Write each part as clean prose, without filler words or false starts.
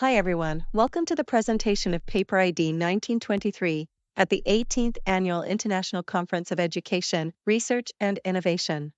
Hi everyone, welcome to the presentation of Paper ID 1923 at the 18th Annual International Conference of Education, Research and Innovation.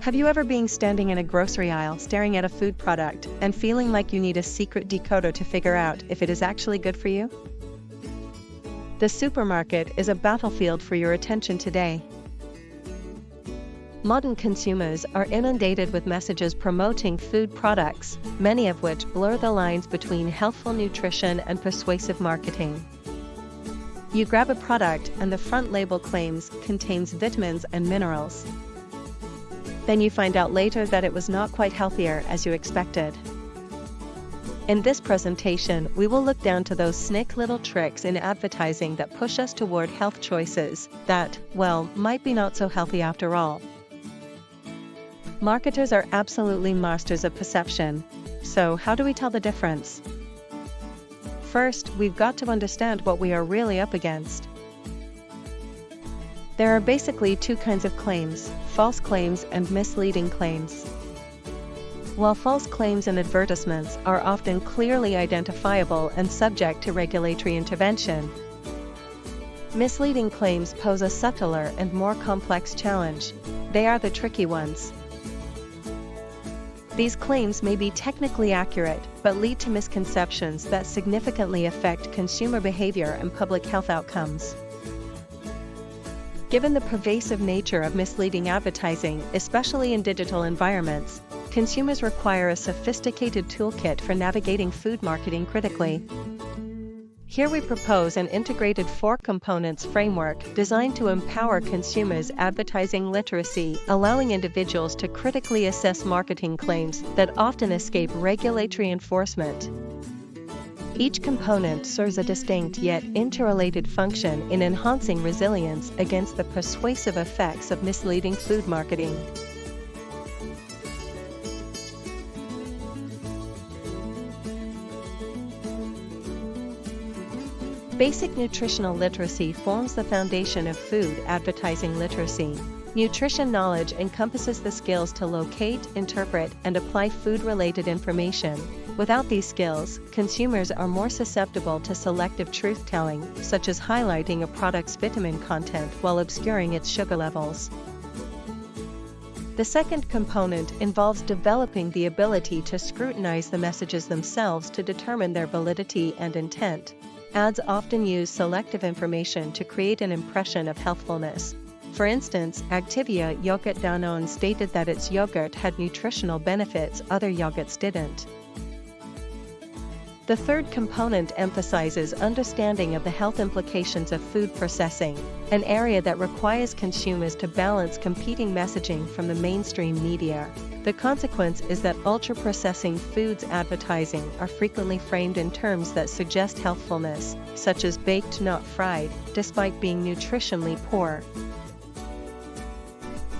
Have you ever been standing in a grocery aisle staring at a food product and feeling like you need a secret decoder to figure out if it is actually good for you? The supermarket is a battlefield for your attention today. Modern consumers are inundated with messages promoting food products, many of which blur the lines between healthful nutrition and persuasive marketing. You grab a product and the front label claims contains vitamins and minerals. Then you find out later that it was not quite healthier as you expected. In this presentation, we will look down to those sneaky little tricks in advertising that push us toward health choices that, well, might be not so healthy after all. Marketers are absolutely masters of perception. So how do we tell the difference? First, we've got to understand what we are really up against. There are basically two kinds of claims: false claims and misleading claims. While false claims in advertisements are often clearly identifiable and subject to regulatory intervention, misleading claims pose a subtler and more complex challenge. They are the tricky ones. These claims may be technically accurate, but lead to misconceptions that significantly affect consumer behavior and public health outcomes. Given the pervasive nature of misleading advertising, especially in digital environments, consumers require a sophisticated toolkit for navigating food marketing critically. Here we propose an integrated 4-components framework designed to empower consumers' advertising literacy, allowing individuals to critically assess marketing claims that often escape regulatory enforcement. Each component serves a distinct yet interrelated function in enhancing resilience against the persuasive effects of misleading food marketing. Basic nutritional literacy forms the foundation of food advertising literacy. Nutrition knowledge encompasses the skills to locate, interpret, and apply food-related information. Without these skills, consumers are more susceptible to selective truth-telling, such as highlighting a product's vitamin content while obscuring its sugar levels. The second component involves developing the ability to scrutinize the messages themselves to determine their validity and intent. Ads often use selective information to create an impression of healthfulness. For instance, Activia Yogurt Danone stated that its yogurt had nutritional benefits other yogurts didn't. The third component emphasizes understanding of the health implications of food processing, an area that requires consumers to balance competing messaging from the mainstream media. The consequence is that ultra-processing foods advertising are frequently framed in terms that suggest healthfulness, such as baked not fried, despite being nutritionally poor.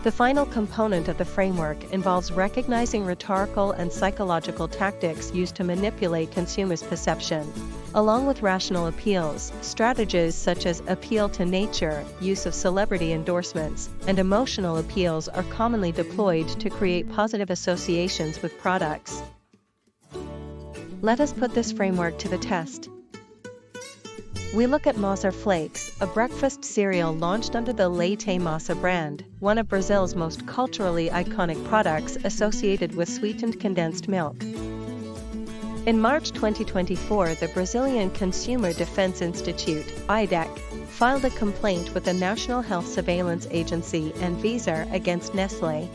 The final component of the framework involves recognizing rhetorical and psychological tactics used to manipulate consumers' perception. Along with rational appeals, strategies such as appeal to nature, use of celebrity endorsements, and emotional appeals are commonly deployed to create positive associations with products. Let us put this framework to the test. We look at Masa Flakes, a breakfast cereal launched under the Leite Masa brand, one of Brazil's most culturally iconic products associated with sweetened condensed milk. In March 2024, the Brazilian Consumer Defense Institute, IDEC, filed a complaint with the National Health Surveillance Agency Anvisa against Nestlé.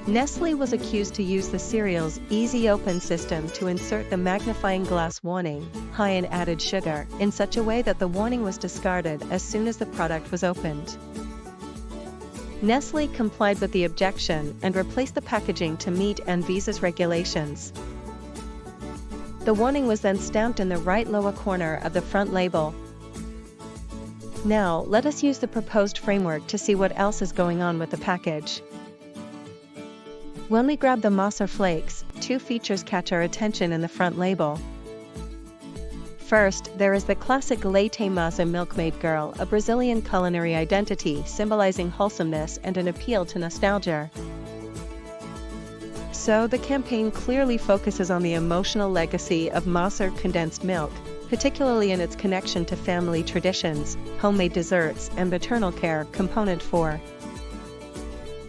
Nestlé was accused to use the cereal's Easy Open system to insert the magnifying glass warning, high in added sugar, in such a way that the warning was discarded as soon as the product was opened. Nestlé complied with the objection and replaced the packaging to meet Anvisa's regulations. The warning was then stamped in the right lower corner of the front label. Now, let us use the proposed framework to see what else is going on with the package. When we grab the Moser flakes, two features catch our attention in the front label. First, there is the classic Leite Masa Milkmaid Girl, a Brazilian culinary identity symbolizing wholesomeness and an appeal to nostalgia. So the campaign clearly focuses on the emotional legacy of Moser condensed milk, particularly in its connection to family traditions, homemade desserts, and maternal care. Component 4.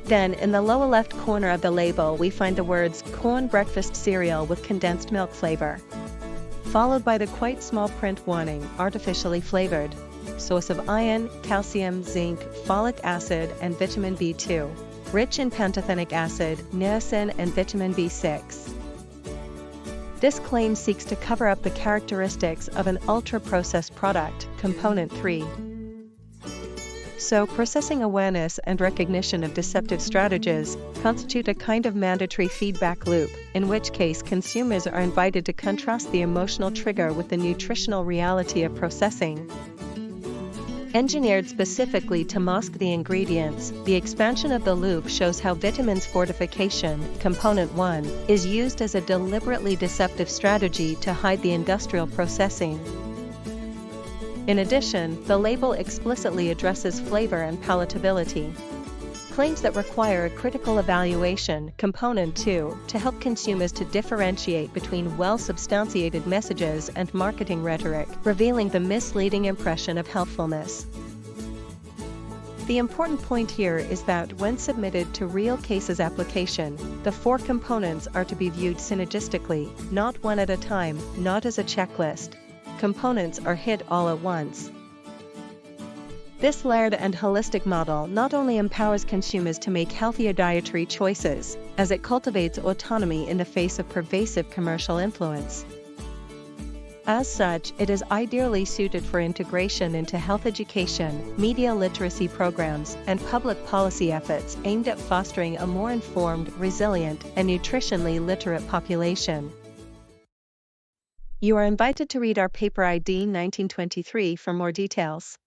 Then, in the lower left corner of the label we find the words corn breakfast cereal with condensed milk flavor, followed by the quite small print warning, artificially flavored. Source of iron, calcium, zinc, folic acid, and vitamin B2. Rich in pantothenic acid, niacin, and vitamin B6. This claim seeks to cover up the characteristics of an ultra-processed product. Component 3. So, processing awareness and recognition of deceptive strategies constitute a kind of mandatory feedback loop, in which case consumers are invited to contrast the emotional trigger with the nutritional reality of processing. Engineered specifically to mask the ingredients, the expansion of the loop shows how vitamins fortification, component 1, is used as a deliberately deceptive strategy to hide the industrial processing. In addition, the label explicitly addresses flavor and palatability, claims that require a critical evaluation, component 2, to help consumers to differentiate between well-substantiated messages and marketing rhetoric, revealing the misleading impression of healthfulness. The important point here is that when submitted to real cases application, the 4 components are to be viewed synergistically, not one at a time, not as a checklist. Components are hit all at once. This layered and holistic model not only empowers consumers to make healthier dietary choices, as it cultivates autonomy in the face of pervasive commercial influence. As such, it is ideally suited for integration into health education, media literacy programs, and public policy efforts aimed at fostering a more informed, resilient, and nutritionally literate population. You are invited to read our paper ID 1923 for more details.